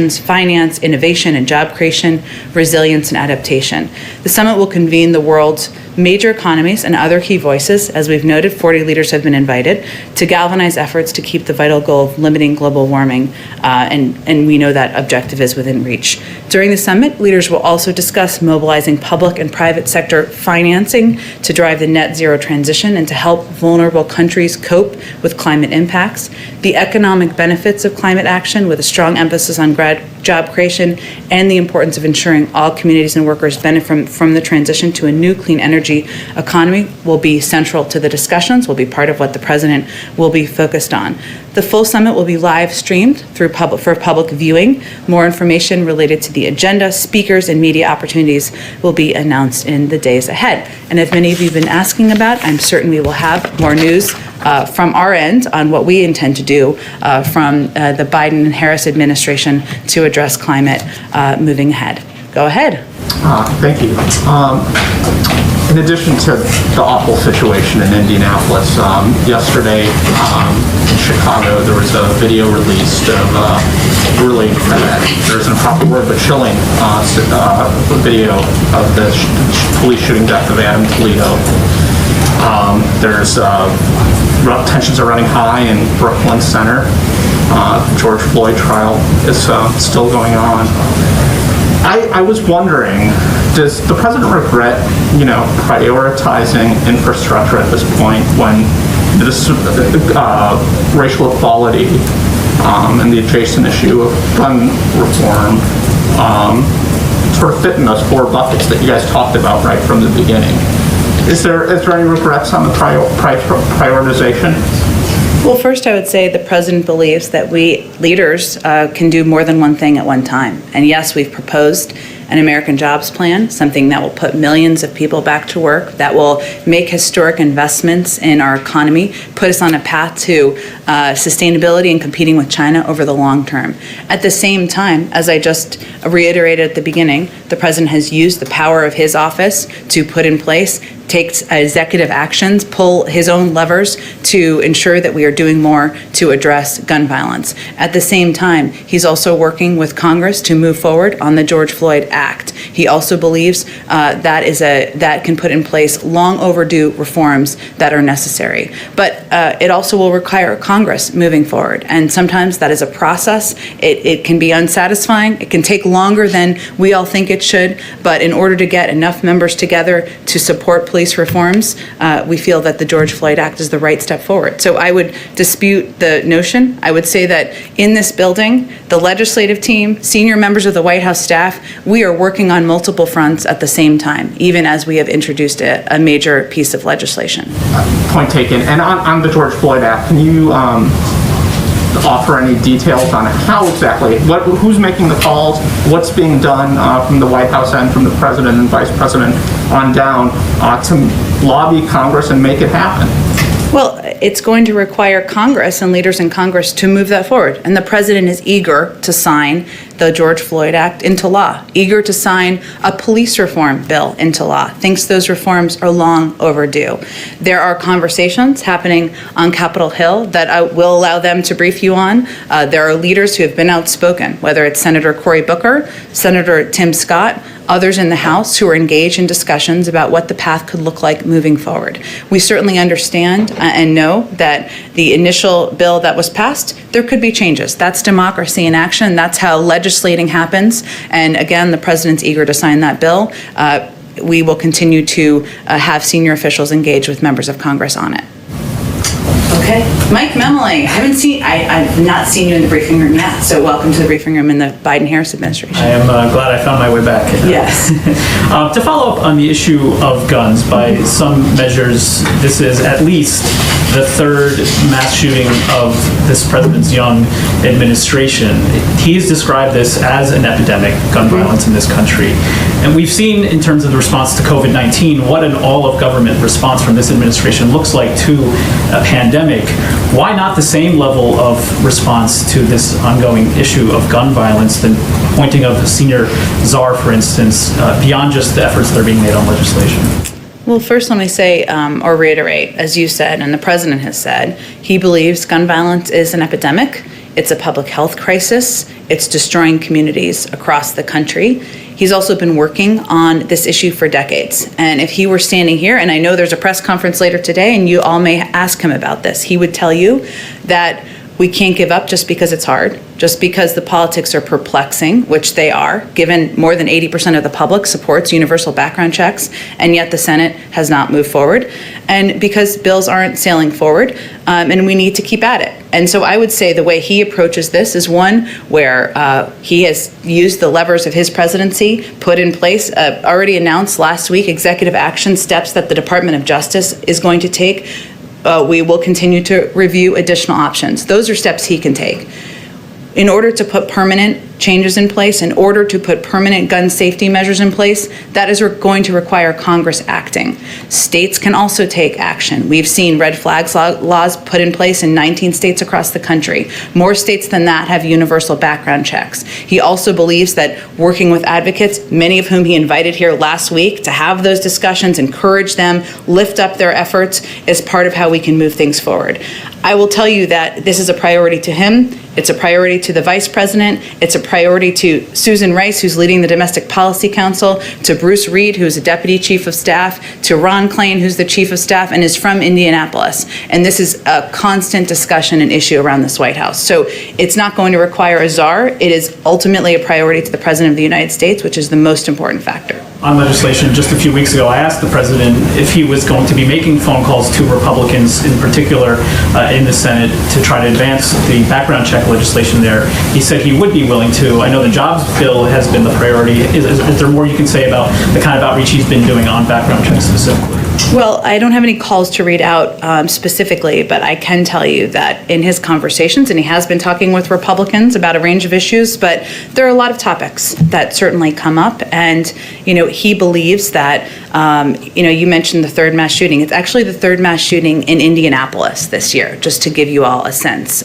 finance, innovation and job creation, resilience and adaptation. The summit will convene the world's major economies and other key voices. As we've noted, 40 leaders have been invited to galvanize efforts to keep the vital goal of limiting global warming, and we know that objective is within reach. During the summit, leaders will also discuss mobilizing public and private sector financing to drive the net zero transition and to help vulnerable countries cope with climate impacts, the economic benefits of climate action with a strong emphasis on job creation, and the importance of ensuring all communities and workers benefit from the transition to a new clean energy economy will be central to the discussions, will be part of what the President will be focused on. The full summit will be live streamed for public viewing. More information related to the agenda, speakers, and media opportunities will be announced in the days ahead. And as many of you have been asking about, I'm certain we will have more news from our end on what we intend to do from the Biden and Harris administration to address climate moving ahead. Go ahead. Thank you. In addition to the awful situation in Indianapolis, yesterday in Chicago, there was a video released of really, there's an improper word, but chilling video of the police shooting death of Adam Toledo. There's tensions are running high in Brooklyn Center. The George Floyd trial is still going on. I was wondering, does the president regret, prioritizing infrastructure at this point when this racial equality and the adjacent issue of gun reform sort of fit in those four buckets that you guys talked about right from the beginning? Is there any regrets on the prioritization? Well, first I would say the president believes that we leaders can do more than one thing at one time. And yes, we've proposed an American Jobs Plan, something that will put millions of people back to work, that will make historic investments in our economy, put us on a path to sustainability and competing with China over the long term. At the same time, as I just reiterated at the beginning, the president has used the power of his office to put in place, take executive actions, pull his own levers to ensure that we are doing more to address gun violence. At the same time, he's also working with Congress to move forward on the George Floyd Act. He also believes that can put in place long overdue reforms that are necessary. But it also will require Congress moving forward. And sometimes that is a process. It can be unsatisfying. It can take longer than we all think it should. But in order to get enough members together to support police reforms, we feel that the George Floyd Act is the right step forward. So I would dispute the notion. I would say that in this building, the legislative team, senior members of the White House staff, we are working on multiple fronts at the same time, even as we have introduced a major piece of legislation. Point taken. And on the George Floyd Act, can you offer any details on how exactly, who's making the calls, what's being done from the White House end, from the president and vice president on down to lobby Congress and make it happen? Well, it's going to require Congress and leaders in Congress to move that forward. And the president is eager to sign the George Floyd Act into law, eager to sign a police reform bill into law, thinks those reforms are long overdue. There are conversations happening on Capitol Hill that I will allow them to brief you on. There are leaders who have been outspoken, whether it's Senator Cory Booker, Senator Tim Scott, others in the House who are engaged in discussions about what the path could look like moving forward. We certainly understand and know that the initial bill that was passed, there could be changes. That's democracy in action. That's how legislating happens. And again, the president's eager to sign that bill. We will continue to have senior officials engage with members of Congress on it. Okay, Mike Memoli, I've not seen you in the briefing room yet, so welcome to the briefing room in the Biden-Harris administration. I am glad I found my way back. Yes. To follow up on the issue of guns, by some measures, this is at least the third mass shooting of this president's young administration. He's described this as an epidemic, gun violence in this country. And we've seen, in terms of the response to COVID-19, what an all-of-government response from this administration looks like to a pandemic. Why not the same level of response to this ongoing issue of gun violence than pointing of the senior czar, for instance, beyond just the efforts that are being made on legislation? Well, first let me say, or reiterate, as you said, and the president has said, he believes gun violence is an epidemic. It's a public health crisis. It's destroying communities across the country. He's also been working on this issue for decades. And if he were standing here, and I know there's a press conference later today, and you all may ask him about this, he would tell you that we can't give up just because it's hard, just because the politics are perplexing, which they are, given more than 80% of the public supports universal background checks, and yet the Senate has not moved forward, and because bills aren't sailing forward, and we need to keep at it. And so I would say the way he approaches this is one where he has used the levers of his presidency, put in place, already announced last week, executive action steps that the Department of Justice is going to take. We will continue to review additional options. Those are steps he can take. In order to put permanent changes in place, in order to put permanent gun safety measures in place, that is going to require Congress acting. States can also take action. We've seen red flags laws put in place in 19 states across the country. More states than that have universal background checks. He also believes that working with advocates, many of whom he invited here last week to have those discussions, encourage them, lift up their efforts, is part of how we can move things forward. I will tell you that this is a priority to him. It's a priority to the Vice President. It's a priority to Susan Rice, who's leading the Domestic Policy Council, to Bruce Reed, who's a Deputy Chief of Staff, to Ron Klain, who's the Chief of Staff and is from Indianapolis. And this is a constant discussion and issue around this White House. So it's not going to require a czar. It is ultimately a priority to the President of the United States, which is the most important factor. On legislation, just a few weeks ago, I asked the president if he was going to be making phone calls to Republicans, in particular in the Senate, to try to advance the background check legislation there. He said he would be willing to. I know the jobs bill has been the priority. Is there more you can say about the kind of outreach he's been doing on background checks specifically? Well, I don't have any calls to read out specifically, but I can tell you that in his conversations, and he has been talking with Republicans about a range of issues, but there are a lot of topics that certainly come up. And, he believes that, you mentioned the third mass shooting. It's actually the third mass shooting in Indianapolis this year, just to give you all a sense.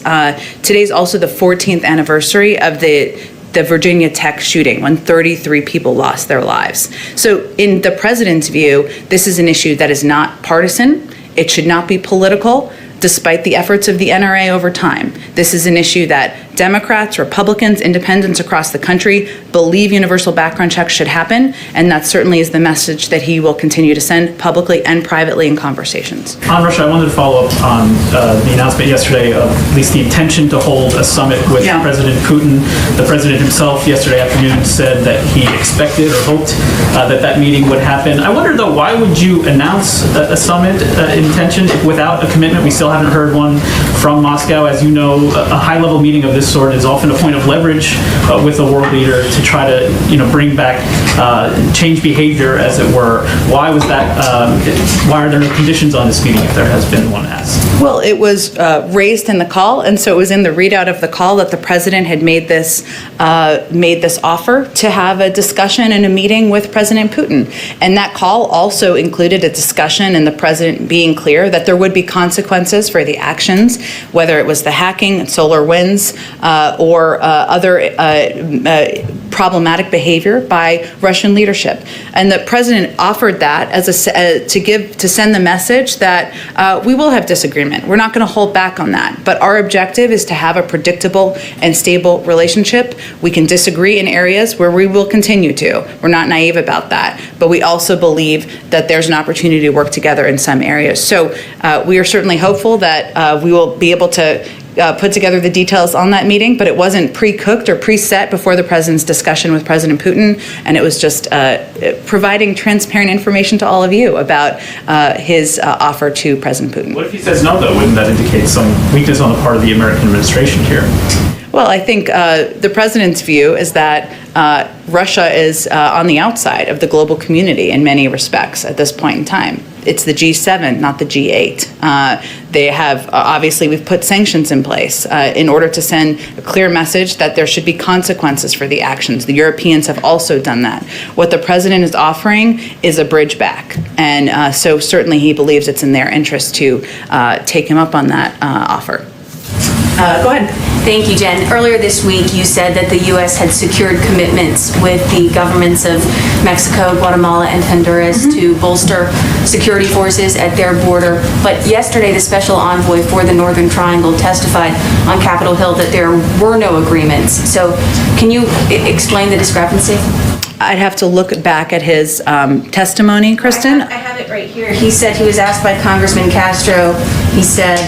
Today's also the 14th anniversary of the Virginia Tech shooting, when 33 people lost their lives. So in the president's view, this is an issue that is not partisan. It should not be political, despite the efforts of the NRA over time. This is an issue that Democrats, Republicans, independents across the country believe universal background checks should happen, and that certainly is the message that he will continue to send publicly and privately in conversations. On Russia, I wanted to follow up on the announcement yesterday of at least the intention to hold a summit with President Putin. The president himself yesterday afternoon said that he expected or hoped that meeting would happen. I wonder, though, why would you announce a summit intention without a commitment? We still haven't heard one from Moscow. As you know, a high-level meeting of this sort is often a point of leverage with a world leader to try to, bring back, change behavior, as it were. Why was that? Why are there no conditions on this meeting if there has been one asked? Well, it was raised in the call, and so it was in the readout of the call that the president had made this offer to have a discussion and a meeting with President Putin. And that call also included a discussion and the president being clear that there would be consequences for the actions, whether it was the hacking, SolarWinds, or other problematic behavior by Russian leadership. And the president offered that as to send the message that we will have disagreement. We're not going to hold back on that. But our objective is to have a predictable and stable relationship. We can disagree in areas where we will continue to. We're not naive about that. But we also believe that there's an opportunity to work together in some areas. So we are certainly hopeful that we will be able to put together the details on that meeting, but it wasn't pre-cooked or preset before the president's discussion with President Putin, and it was just providing transparent information to all of you about his offer to President Putin. What if he says no, though? Wouldn't that indicate some weakness on the part of the American administration here? Well, I think the president's view is that Russia is on the outside of the global community in many respects at this point in time. It's the G7, not the G8. They have, obviously, we've put sanctions in place in order to send a clear message that there should be consequences for the actions. The Europeans have also done that. What the president is offering is a bridge back. And so certainly he believes it's in their interest to take him up on that offer. Go ahead. Thank you, Jen. Earlier this week, you said that the U.S. had secured commitments with the governments of Mexico, Guatemala, and Honduras to bolster security forces at their border. But yesterday, the special envoy for the Northern Triangle testified on Capitol Hill that there were no agreements. So can you explain the discrepancy? I'd have to look back at his testimony, Kristen. I have it right here. He said he was asked by Congressman Castro, he said,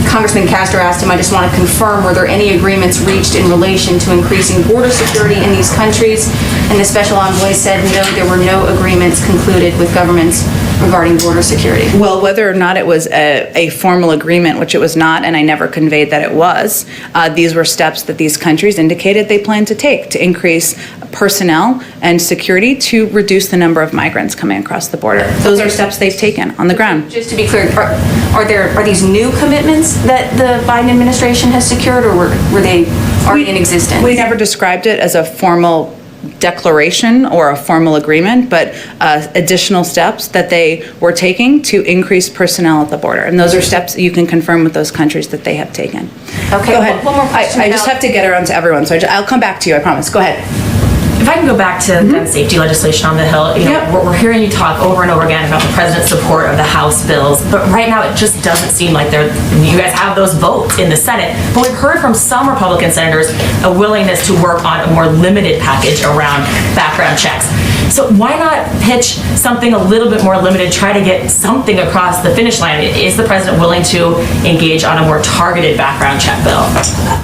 Congressman Castro asked him, I just want to confirm, were there any agreements reached in relation to increasing border security in these countries? And the special envoy said, no, there were no agreements concluded with governments regarding border security. Well, whether or not it was a formal agreement, which it was not, and I never conveyed that it was, these were steps that these countries indicated they planned to take to increase personnel and security to reduce the number of migrants coming across the border. Those are steps they've taken on the ground. Just to be clear, are these new commitments that the Biden administration has secured, or were they already in existence? We never described it as a formal declaration or a formal agreement, but additional steps that they were taking to increase personnel at the border. And those are steps that you can confirm with those countries that they have taken. Okay, Go ahead. One more question. I just have to get around to everyone, so I'll come back to you, I promise. Go ahead. If I can go back to gun safety legislation on the Hill, Yep. we're hearing you talk over and over again about the president's support of the House bills, but right now it just doesn't seem like you guys have those votes in the Senate. But we've heard from some Republican senators a willingness to work on a more limited package around background checks. So why not pitch something a little bit more limited, try to get something across the finish line? Is the president willing to engage on a more targeted background check bill?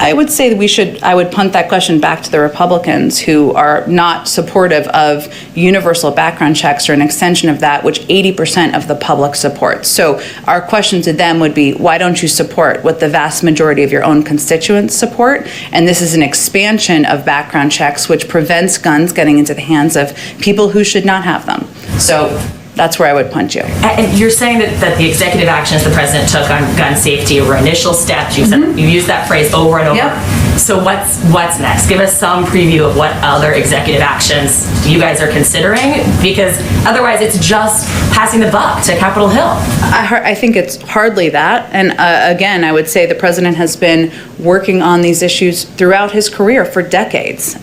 I would say that I would punt that question back to the Republicans who are not supportive of universal background checks or an extension of that, which 80% of the public supports. So our question to them would be, why don't you support what the vast majority of your own constituents support? And this is an expansion of background checks, which prevents guns getting into the hands of people who should not have them. So that's where I would punt you. And you're saying that the executive actions the president took on gun safety were initial steps. You used that phrase over and over. Yep. So what's next? Give us some preview of what other executive actions you guys are considering, because otherwise it's just passing the buck to Capitol Hill. I think it's hardly that. And again, I would say the president has been working on these issues throughout his career for decades.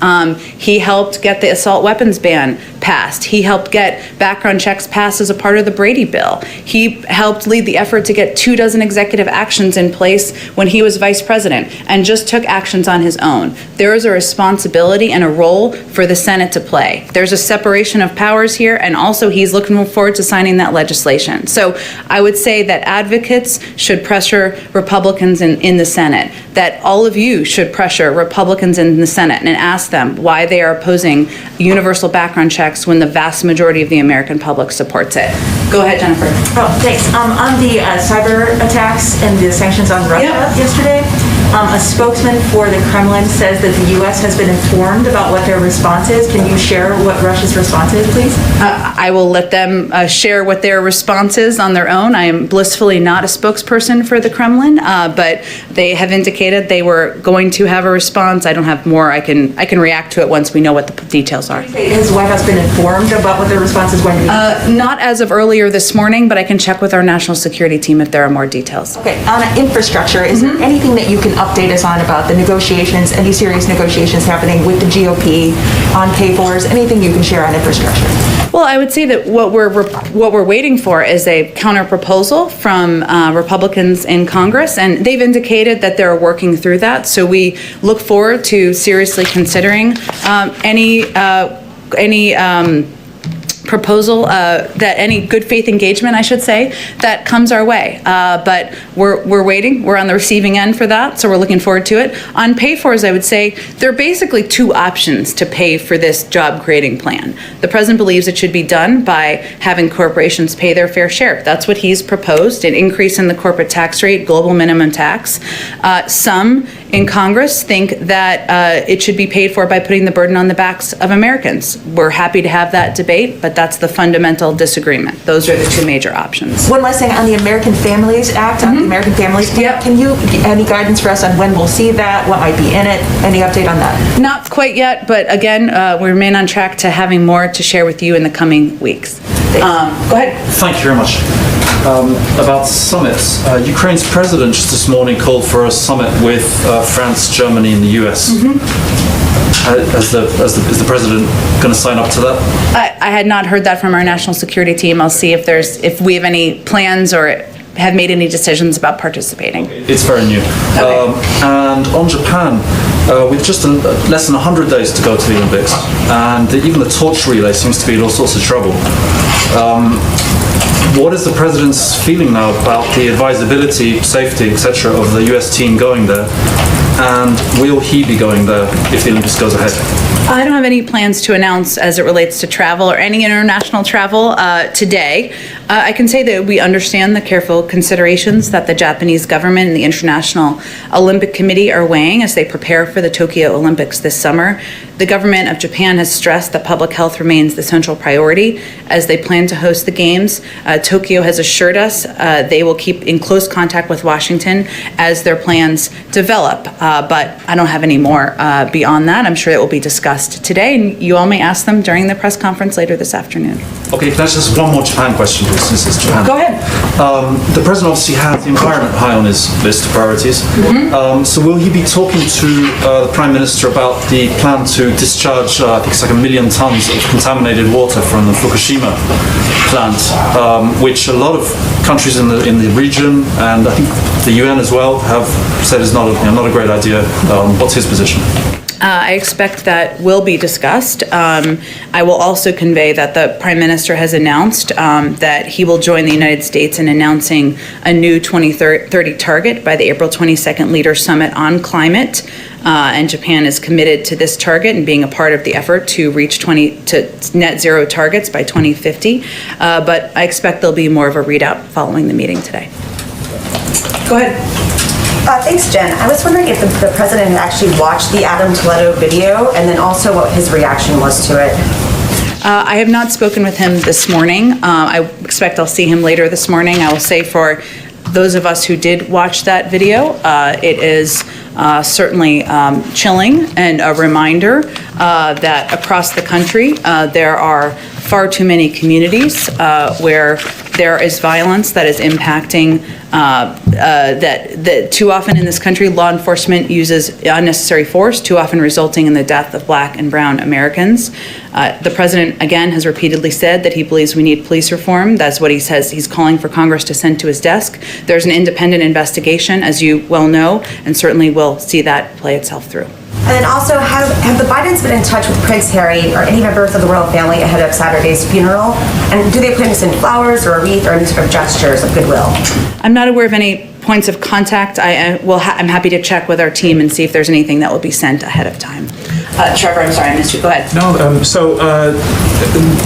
He helped get the assault weapons ban passed. He helped get background checks passed as a part of the Brady bill. He helped lead the effort to get 24 executive actions in place when he was vice president, and just took actions on his own. There is a responsibility and a role for the Senate to play. There's a separation of powers here, and also he's looking forward to signing that legislation. So I would say that advocates should pressure Republicans in the Senate, that all of you should pressure Republicans in the Senate and ask them why they are opposing universal background checks when the vast majority of the American public supports it. Go ahead, Jennifer. Oh, thanks. On the cyber attacks and the sanctions on Russia yesterday, a spokesman for the Kremlin says that the U.S. has been informed about what their response is. Can you share what Russia's response is, please? I will let them share what their response is on their own. I am blissfully not a spokesperson for the Kremlin, but they have indicated they were going to have a response. I don't have more. I can react to it once we know what the details are. Has the White House been informed about what their response is going to be? Not as of earlier this morning, but I can check with our national security team if there are more details. Okay, on infrastructure, is there anything that you can update us on about the negotiations, any serious negotiations happening with the GOP on pay-fors, anything you can share on infrastructure? Well, I would say that what we're waiting for is a counter proposal from Republicans in Congress, and they've indicated that they're working through that. So we look forward to seriously considering any proposal, that any good faith engagement, I should say, that comes our way. But we're waiting. We're on the receiving end for that, so we're looking forward to it. On pay-fors, I would say there are basically two options to pay for this job creating plan. The president believes it should be done by having corporations pay their fair share. That's what he's proposed, an increase in the corporate tax rate, global minimum tax. Some in Congress think that it should be paid for by putting the burden on the backs of Americans. We're happy to have that debate, but that's the fundamental disagreement. Those are the two major options. One last thing on the American Families Act, on the American Families Plan. Yep. Can you, any guidance for us on when we'll see that, what might be in it, any update on that? Not quite yet, but again, we remain on track to having more to share with you in the coming weeks. Go ahead. Thank you very much. About summits, Ukraine's president just this morning called for a summit with France, Germany, and the US. Is the president going to sign up to that? I had not heard that from our national security team. I'll see if we have any plans or have made any decisions about participating. It's very new. And on Japan, with just less than 100 days to go to the Olympics, and even the torch relay seems to be in all sorts of trouble. What is the president's feeling now about the advisability, safety, etc. of the US team going there? And will he be going there if the Olympics goes ahead? I don't have any plans to announce as it relates to travel or any international travel today. I can say that we understand the careful considerations that the Japanese government and the International Olympic Committee are weighing as they prepare for the Tokyo Olympics this summer. The government of Japan has stressed that public health remains the central priority as they plan to host the Games. Tokyo has assured us they will keep in close contact with Washington as their plans develop. But I don't have any more beyond that. I'm sure it will be discussed today, and you all may ask them during the press conference later this afternoon. Okay, that's just one more Japan question, please, since it's Japan. Go ahead. The president obviously has the environment high on his list of priorities. So will he be talking to the Prime Minister about the plan to discharge, I think it's like 1 million tons of contaminated water from the Fukushima plant, which a lot of countries in the region, and I think the UN as well, have said is not a great idea. What's his position? I expect that will be discussed. I will also convey that the Prime Minister has announced that he will join the United States in announcing a new 2030 target by the April 22nd Leaders Summit on Climate. And Japan is committed to this target and being a part of the effort to reach net zero targets by 2050. But I expect there'll be more of a readout following the meeting today. Go ahead. Thanks, Jen. I was wondering if the president had actually watched the Adam Toledo video and then also what his reaction was to it. I have not spoken with him this morning. I expect I'll see him later this morning. I will say for those of us who did watch that video, it is certainly chilling and a reminder that across the country there are far too many communities where there is violence that is impacting that too often in this country law enforcement uses unnecessary force, too often resulting in the death of Black and brown Americans. The president again has repeatedly said that he believes we need police reform. That's what he says he's calling for Congress to send to his desk. There's an independent investigation, as you well know, and certainly we'll see that play itself through. And then also, have the Bidens been in touch with Prince Harry or any members of the royal family ahead of Saturday's funeral? And do they plan to send flowers or a wreath or any sort of gestures of goodwill? I'm not aware of any points of contact. I'm happy to check with our team and see if there's anything that will be sent ahead of time. Trevor, I'm sorry, I missed you. Go ahead. No,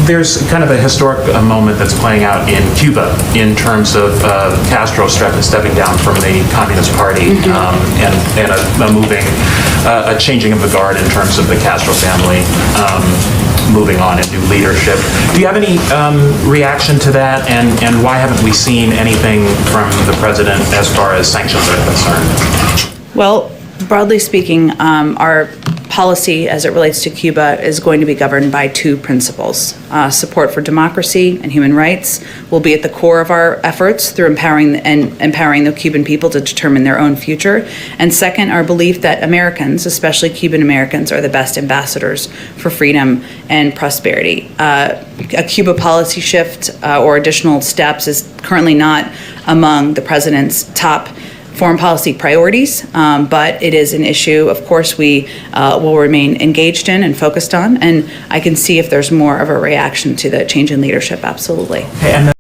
there's kind of a historic moment that's playing out in Cuba in terms of Castro stepping down from the Communist Party and a changing of the guard in terms of the Castro family moving on in new leadership. Do you have any reaction to that, and why haven't we seen anything from the president as far as sanctions are concerned? Well, broadly speaking, our policy as it relates to Cuba is going to be governed by two principles. Support for democracy and human rights will be at the core of our efforts through empowering the Cuban people to determine their own future. And second, our belief that Americans, especially Cuban Americans, are the best ambassadors for freedom and prosperity. A Cuba policy shift or additional steps is currently not among the president's top foreign policy priorities, but it is an issue, of course, we will remain engaged in and focused on, and I can see if there's more of a reaction to the change in leadership, absolutely. Okay, and